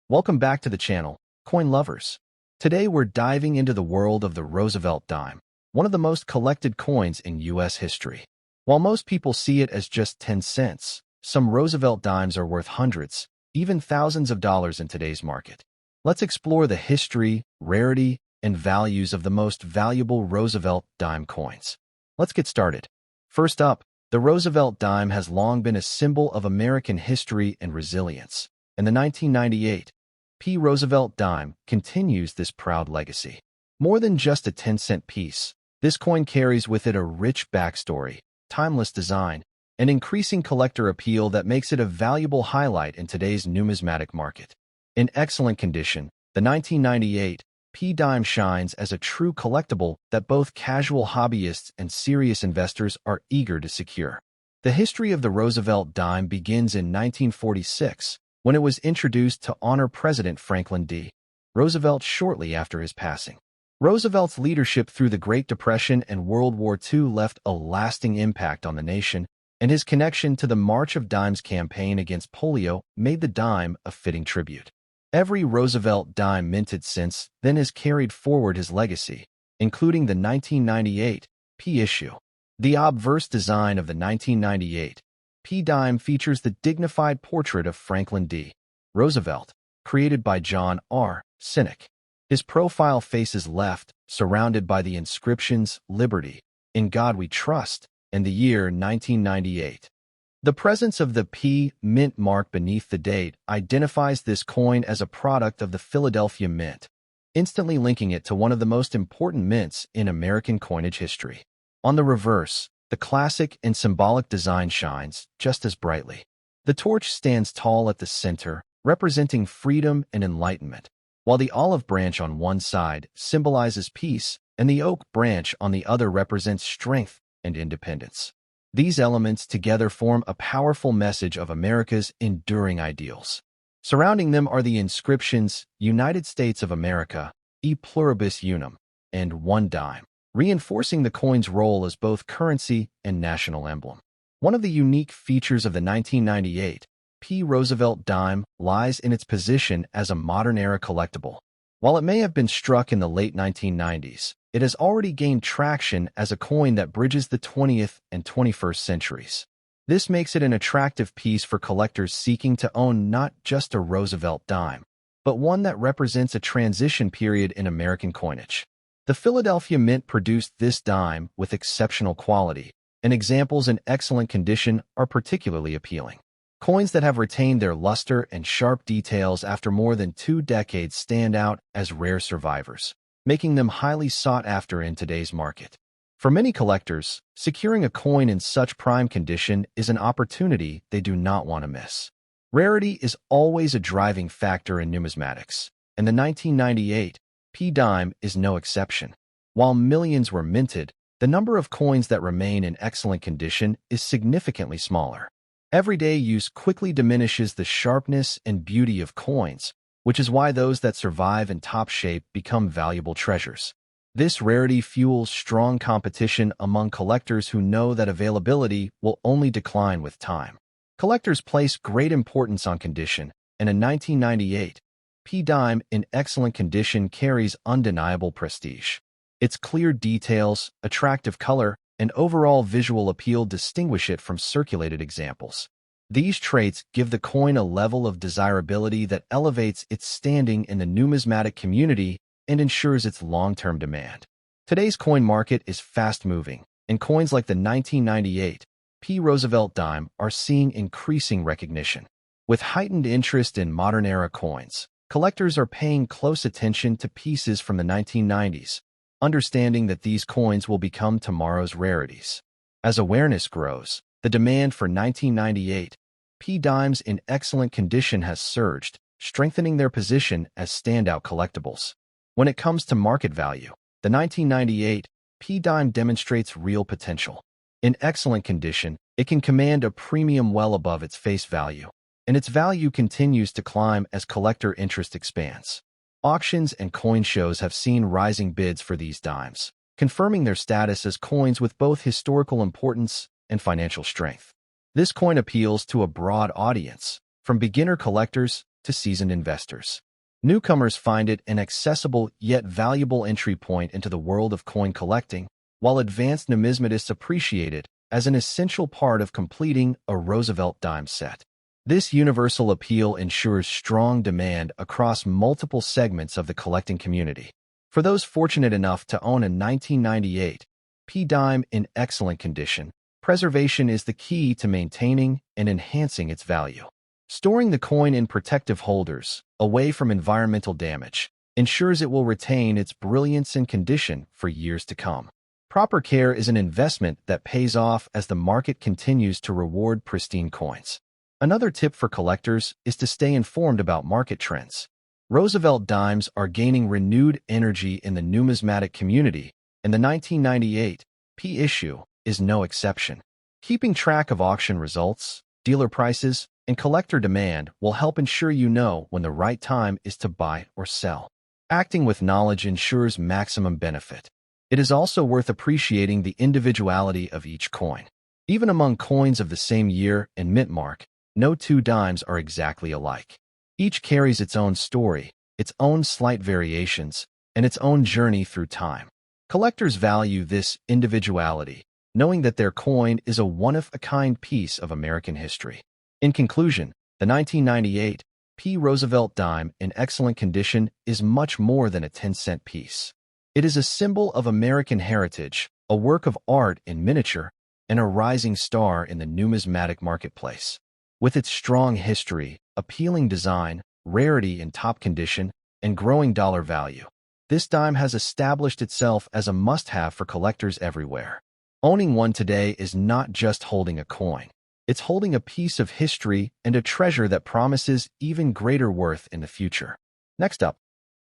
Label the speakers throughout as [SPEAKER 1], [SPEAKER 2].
[SPEAKER 1] Welcome back to the channel, coin lovers. Today we're diving into the world of the Roosevelt dime, one of the most collected coins in U.S. history. While most people see it as just 10 cents, some Roosevelt dimes are worth hundreds, even thousands of dollars in today's market. Let's explore the history, rarity, and values of the most valuable Roosevelt dime coins. Let's get started. First up, the Roosevelt dime has long been a symbol of American history and resilience. And the 1998 P. Roosevelt dime continues this proud legacy. More than just a 10-cent piece, this coin carries with it a rich backstory, timeless design, and increasing collector appeal that makes it a valuable highlight in today's numismatic market. In excellent condition, the 1998 P dime shines as a true collectible that both casual hobbyists and serious investors are eager to secure. The history of the Roosevelt dime begins in 1946, when it was introduced to honor President Franklin D. Roosevelt shortly after his passing. Roosevelt's leadership through the Great Depression and World War II left a lasting impact on the nation, and his connection to the March of Dimes campaign against polio made the dime a fitting tribute. Every Roosevelt dime minted since then has carried forward his legacy, including the 1998 P issue. The obverse design of the 1998 P dime features the dignified portrait of Franklin D. Roosevelt, created by John R. Sinek. His profile faces left, surrounded by the inscriptions Liberty, In God We Trust, and the year 1998. The presence of the P mint mark beneath the date identifies this coin as a product of the Philadelphia Mint, instantly linking it to one of the most important mints in American coinage history. On the reverse, the classic and symbolic design shines just as brightly. The torch stands tall at the center, representing freedom and enlightenment, while the olive branch on one side symbolizes peace and the oak branch on the other represents strength and independence. These elements together form a powerful message of America's enduring ideals. Surrounding them are the inscriptions United States of America, E Pluribus Unum, and One Dime, reinforcing the coin's role as both currency and national emblem. One of the unique features of the 1998 P. Roosevelt dime lies in its position as a modern-era collectible. While it may have been struck in the late 1990s, it has already gained traction as a coin that bridges the 20th and 21st centuries. This makes it an attractive piece for collectors seeking to own not just a Roosevelt dime, but one that represents a transition period in American coinage. The Philadelphia Mint produced this dime with exceptional quality, and examples in excellent condition are particularly appealing. Coins that have retained their luster and sharp details after more than 2 decades stand out as rare survivors, making them highly sought after in today's market. For many collectors, securing a coin in such prime condition is an opportunity they do not want to miss. Rarity is always a driving factor in numismatics, and the 1998 P dime is no exception. While millions were minted, the number of coins that remain in excellent condition is significantly smaller. Everyday use quickly diminishes the sharpness and beauty of coins, which is why those that survive in top shape become valuable treasures. This rarity fuels strong competition among collectors who know that availability will only decline with time. Collectors place great importance on condition, and a 1998 P dime in excellent condition carries undeniable prestige. Its clear details, attractive color, and overall visual appeal distinguish it from circulated examples. These traits give the coin a level of desirability that elevates its standing in the numismatic community and ensures its long-term demand. Today's coin market is fast-moving, and coins like the 1998 P. Roosevelt dime are seeing increasing recognition. With heightened interest in modern-era coins, collectors are paying close attention to pieces from the 1990s, understanding that these coins will become tomorrow's rarities. As awareness grows, the demand for 1998 P dimes in excellent condition has surged, strengthening their position as standout collectibles. When it comes to market value, the 1998 P dime demonstrates real potential. In excellent condition, it can command a premium well above its face value, and its value continues to climb as collector interest expands. Auctions and coin shows have seen rising bids for these dimes, confirming their status as coins with both historical importance and financial strength. This coin appeals to a broad audience, from beginner collectors to seasoned investors. Newcomers find it an accessible yet valuable entry point into the world of coin collecting, while advanced numismatists appreciate it as an essential part of completing a Roosevelt dime set. This universal appeal ensures strong demand across multiple segments of the collecting community. For those fortunate enough to own a 1998 P dime in excellent condition, preservation is the key to maintaining and enhancing its value. Storing the coin in protective holders, away from environmental damage, ensures it will retain its brilliance and condition for years to come. Proper care is an investment that pays off as the market continues to reward pristine coins. Another tip for collectors is to stay informed about market trends. Roosevelt dimes are gaining renewed energy in the numismatic community, and the 1998 P issue is no exception. Keeping track of auction results, dealer prices, and collector demand will help ensure you know when the right time is to buy or sell. Acting with knowledge ensures maximum benefit. It is also worth appreciating the individuality of each coin. Even among coins of the same year and mint mark, no two dimes are exactly alike. Each carries its own story, its own slight variations, and its own journey through time. Collectors value this individuality, knowing that their coin is a one-of-a-kind piece of American history. In conclusion, the 1998 P. Roosevelt dime in excellent condition is much more than a 10-cent piece. It is a symbol of American heritage, a work of art in miniature, and a rising star in the numismatic marketplace. With its strong history, appealing design, rarity in top condition, and growing dollar value, this dime has established itself as a must-have for collectors everywhere. Owning one today is not just holding a coin. It's holding a piece of history and a treasure that promises even greater worth in the future. Next up,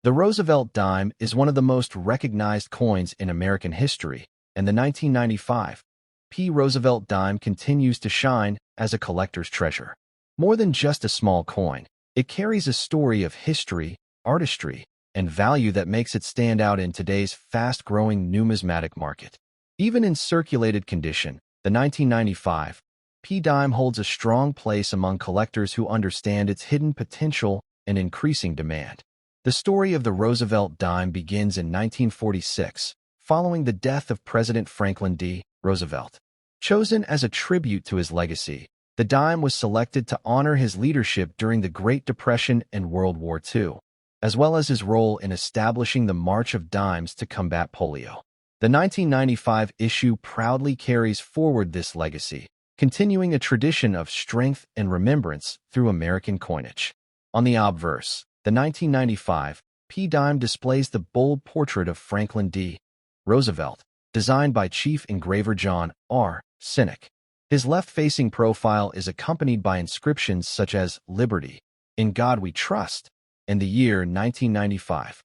[SPEAKER 1] the Roosevelt dime is one of the most recognized coins in American history, and the 1995 P. Roosevelt dime continues to shine as a collector's treasure. More than just a small coin, it carries a story of history, artistry, and value that makes it stand out in today's fast-growing numismatic market. Even in circulated condition, the 1995 P dime holds a strong place among collectors who understand its hidden potential and increasing demand. The story of the Roosevelt dime begins in 1946, following the death of President Franklin D. Roosevelt. Chosen as a tribute to his legacy, the dime was selected to honor his leadership during the Great Depression and World War II, as well as his role in establishing the March of Dimes to combat polio. The 1995 issue proudly carries forward this legacy, continuing a tradition of strength and remembrance through American coinage. On the obverse, the 1995 P dime displays the bold portrait of Franklin D. Roosevelt, designed by Chief Engraver John R. Sinek. His left-facing profile is accompanied by inscriptions such as Liberty, In God We Trust, and the year 1995.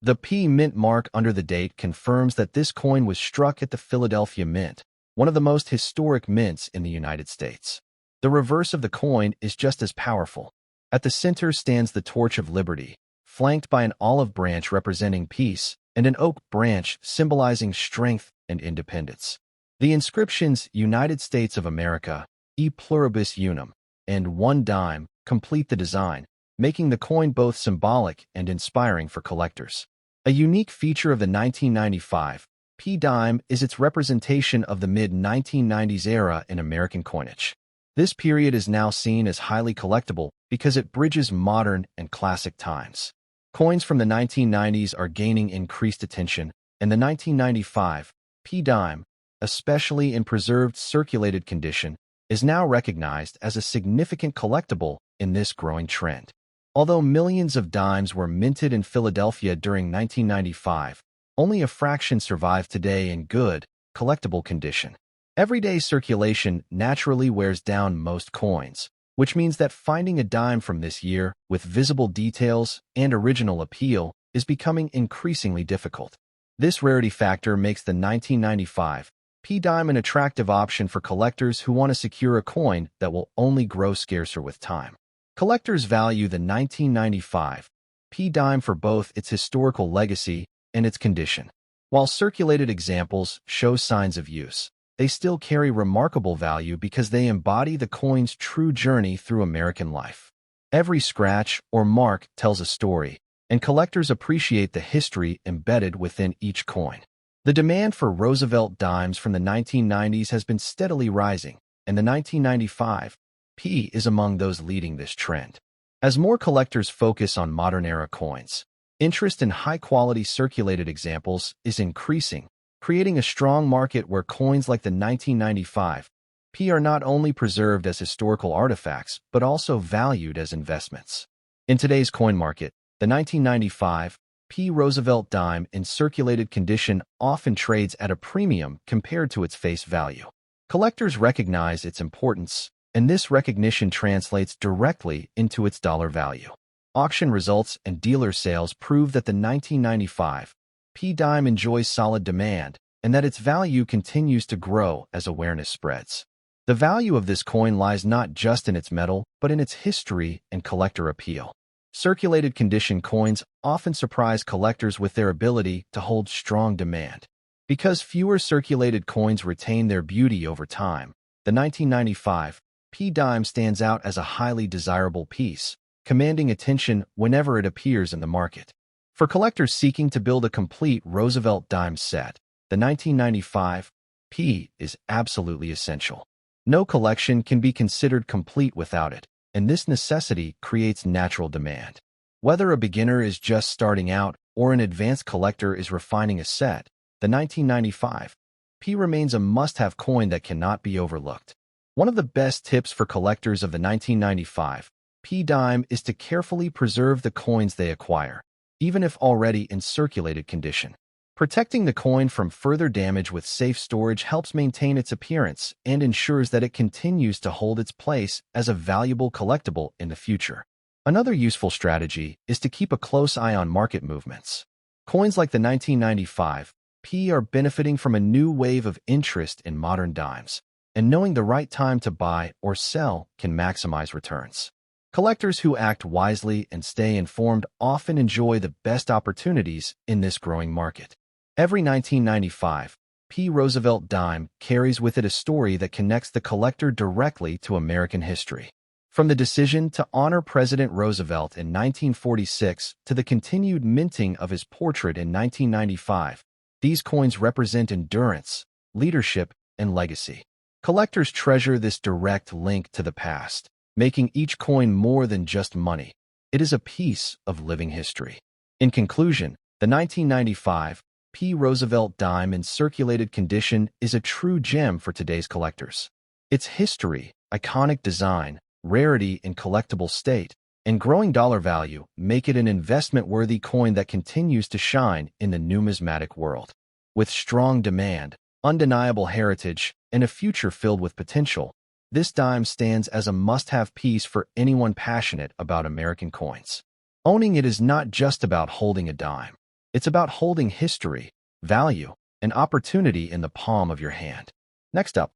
[SPEAKER 1] The P mint mark under the date confirms that this coin was struck at the Philadelphia Mint, one of the most historic mints in the United States. The reverse of the coin is just as powerful. At the center stands the Torch of Liberty, flanked by an olive branch representing peace and an oak branch symbolizing strength and independence. The inscriptions United States of America, E Pluribus Unum, and One Dime complete the design, making the coin both symbolic and inspiring for collectors. A unique feature of the 1995 P dime is its representation of the mid-1990s era in American coinage. This period is now seen as highly collectible because it bridges modern and classic times. Coins from the 1990s are gaining increased attention, and the 1995 P dime, especially in preserved circulated condition, is now recognized as a significant collectible in this growing trend. Although millions of dimes were minted in Philadelphia during 1995, only a fraction survive today in good, collectible condition. Everyday circulation naturally wears down most coins, which means that finding a dime from this year with visible details and original appeal is becoming increasingly difficult. This rarity factor makes the 1995 P dime an attractive option for collectors who want to secure a coin that will only grow scarcer with time. Collectors value the 1995 P dime for both its historical legacy and its condition. While circulated examples show signs of use, they still carry remarkable value because they embody the coin's true journey through American life. Every scratch or mark tells a story, and collectors appreciate the history embedded within each coin. The demand for Roosevelt dimes from the 1990s has been steadily rising, and the 1995 P is among those leading this trend. As more collectors focus on modern-era coins, interest in high-quality circulated examples is increasing, creating a strong market where coins like the 1995 P are not only preserved as historical artifacts, but also valued as investments. In today's coin market, the 1995 P Roosevelt dime in circulated condition often trades at a premium compared to its face value. Collectors recognize its importance, and this recognition translates directly into its dollar value. Auction results and dealer sales prove that the 1995 P dime enjoys solid demand and that its value continues to grow as awareness spreads. The value of this coin lies not just in its metal, but in its history and collector appeal. Circulated condition coins often surprise collectors with their ability to hold strong demand. Because fewer circulated coins retain their beauty over time, the 1995 P dime stands out as a highly desirable piece, commanding attention whenever it appears in the market. For collectors seeking to build a complete Roosevelt dime set, the 1995 P is absolutely essential. No collection can be considered complete without it, and this necessity creates natural demand. Whether a beginner is just starting out or an advanced collector is refining a set, the 1995 P remains a must-have coin that cannot be overlooked. One of the best tips for collectors of the 1995 P dime is to carefully preserve the coins they acquire, even if already in circulated condition. Protecting the coin from further damage with safe storage helps maintain its appearance and ensures that it continues to hold its place as a valuable collectible in the future. Another useful strategy is to keep a close eye on market movements. Coins like the 1995 P are benefiting from a new wave of interest in modern dimes, and knowing the right time to buy or sell can maximize returns. Collectors who act wisely and stay informed often enjoy the best opportunities in this growing market. Every 1995 P Roosevelt dime carries with it a story that connects the collector directly to American history. From the decision to honor President Roosevelt in 1946 to the continued minting of his portrait in 1995, these coins represent endurance, leadership, and legacy. Collectors treasure this direct link to the past, making each coin more than just money. It is a piece of living history. In conclusion, the 1995 P Roosevelt dime in circulated condition is a true gem for today's collectors. Its history, iconic design, rarity in collectible state, and growing dollar value make it an investment-worthy coin that continues to shine in the numismatic world. With strong demand, undeniable heritage, and a future filled with potential, this dime stands as a must-have piece for anyone passionate about American coins. Owning it is not just about holding a dime. It's about holding history, value, and opportunity in the palm of your hand. Next up,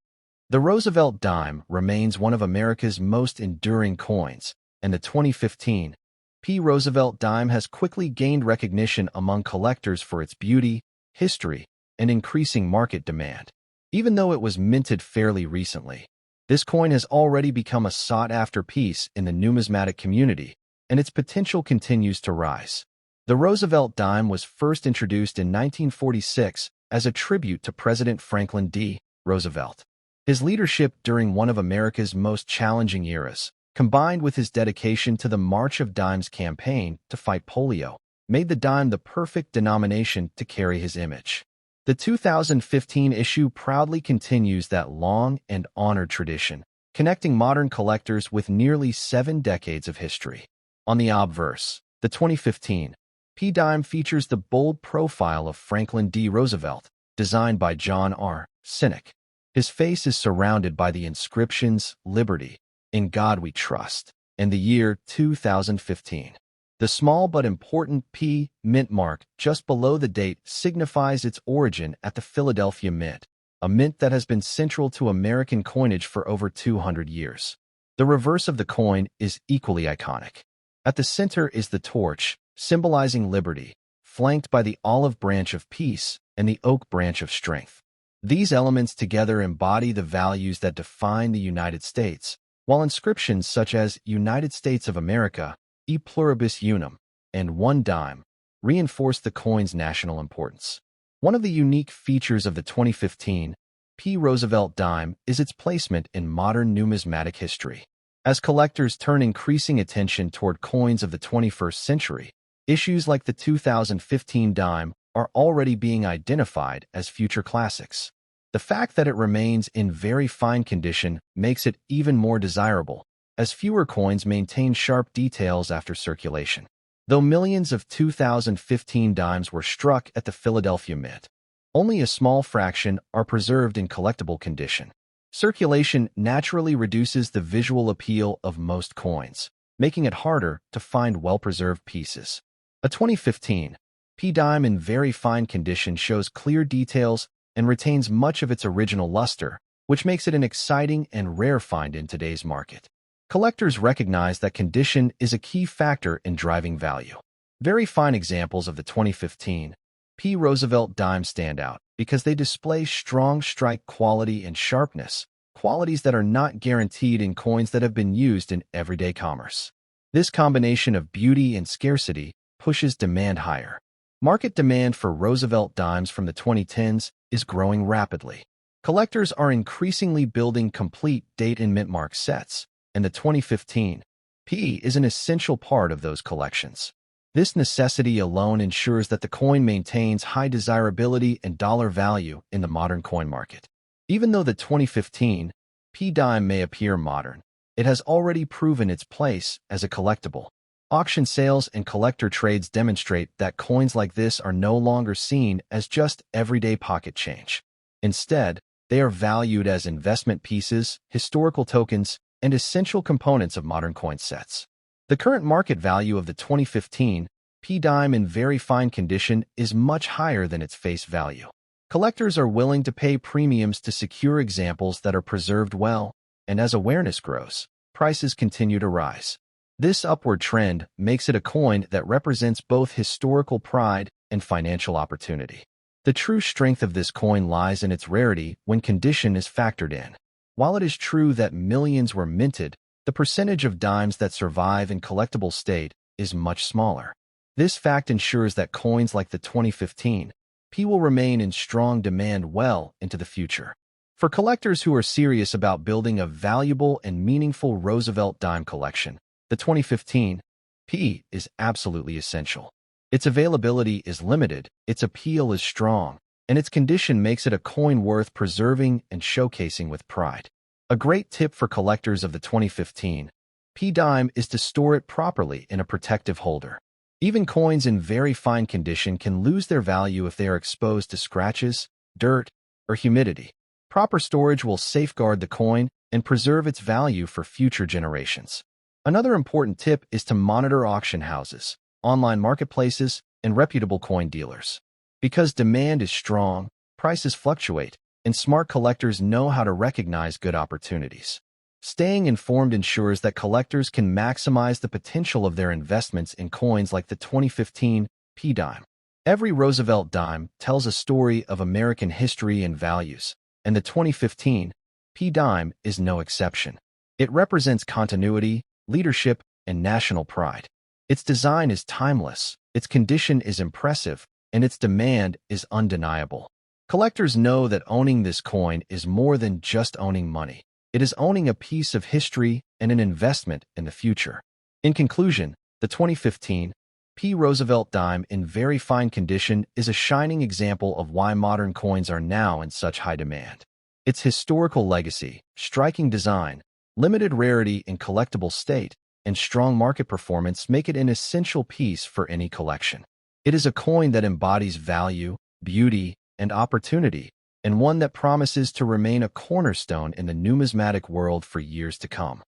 [SPEAKER 1] the Roosevelt dime remains one of America's most enduring coins, and the 2015 P Roosevelt dime has quickly gained recognition among collectors for its beauty, history, and increasing market demand. Even though it was minted fairly recently, this coin has already become a sought-after piece in the numismatic community, and its potential continues to rise. The Roosevelt dime was first introduced in 1946 as a tribute to President Franklin D. Roosevelt. His leadership during one of America's most challenging eras, combined with his dedication to the March of Dimes campaign to fight polio, made the dime the perfect denomination to carry his image. The 2015 issue proudly continues that long and honored tradition, connecting modern collectors with nearly 7 decades of history. On the obverse, the 2015 P dime features the bold profile of Franklin D. Roosevelt, designed by John R. Sinek. His face is surrounded by the inscriptions "Liberty," "In God We Trust," and the year 2015. The small but important P mint mark just below the date signifies its origin at the Philadelphia Mint, a mint that has been central to American coinage for over 200 years. The reverse of the coin is equally iconic. At the center is the torch, symbolizing liberty, flanked by the olive branch of peace and the oak branch of strength. These elements together embody the values that define the United States, while inscriptions such as United States of America, E pluribus unum, and 1 dime reinforce the coin's national importance. One of the unique features of the 2015 P. Roosevelt dime is its placement in modern numismatic history. As collectors turn increasing attention toward coins of the 21st century, issues like the 2015 dime are already being identified as future classics. The fact that it remains in very fine condition makes it even more desirable, as fewer coins maintain sharp details after circulation. Though millions of 2015 dimes were struck at the Philadelphia Mint, only a small fraction are preserved in collectible condition. Circulation naturally reduces the visual appeal of most coins, making it harder to find well-preserved pieces. A 2015 P dime in very fine condition shows clear details and retains much of its original luster, which makes it an exciting and rare find in today's market. Collectors recognize that condition is a key factor in driving value. Very fine examples of the 2015 P. Roosevelt dime stand out because they display strong strike quality and sharpness, qualities that are not guaranteed in coins that have been used in everyday commerce. This combination of beauty and scarcity pushes demand higher. Market demand for Roosevelt dimes from the 2010s is growing rapidly. Collectors are increasingly building complete date and mint mark sets, and the 2015 P is an essential part of those collections. This necessity alone ensures that the coin maintains high desirability and dollar value in the modern coin market. Even though the 2015 P dime may appear modern, it has already proven its place as a collectible. Auction sales and collector trades demonstrate that coins like this are no longer seen as just everyday pocket change. Instead, they are valued as investment pieces, historical tokens, and essential components of modern coin sets. The current market value of the 2015 P dime in very fine condition is much higher than its face value. Collectors are willing to pay premiums to secure examples that are preserved well, and as awareness grows, prices continue to rise. This upward trend makes it a coin that represents both historical pride and financial opportunity. The true strength of this coin lies in its rarity when condition is factored in. While it is true that millions were minted, the percentage of dimes that survive in collectible state is much smaller. This fact ensures that coins like the 2015 P will remain in strong demand well into the future. For collectors who are serious about building a valuable and meaningful Roosevelt dime collection, the 2015 P is absolutely essential. Its availability is limited, its appeal is strong, and its condition makes it a coin worth preserving and showcasing with pride. A great tip for collectors of the 2015 P dime is to store it properly in a protective holder. Even coins in very fine condition can lose their value if they are exposed to scratches, dirt, or humidity. Proper storage will safeguard the coin and preserve its value for future generations. Another important tip is to monitor auction houses, online marketplaces, and reputable coin dealers. Because demand is strong, prices fluctuate, and smart collectors know how to recognize good opportunities. Staying informed ensures that collectors can maximize the potential of their investments in coins like the 2015 P dime. Every Roosevelt dime tells a story of American history and values, and the 2015 P dime is no exception. It represents continuity, leadership, and national pride. Its design is timeless, its condition is impressive, and its demand is undeniable. Collectors know that owning this coin is more than just owning money. It is owning a piece of history and an investment in the future. In conclusion, the 2015 P. Roosevelt dime in very fine condition is a shining example of why modern coins are now in such high demand. Its historical legacy, striking design, limited rarity in collectible state, and strong market performance make it an essential piece for any collection. It is a coin that embodies value, beauty, and opportunity, and one that promises to remain a cornerstone in the numismatic world for years to come.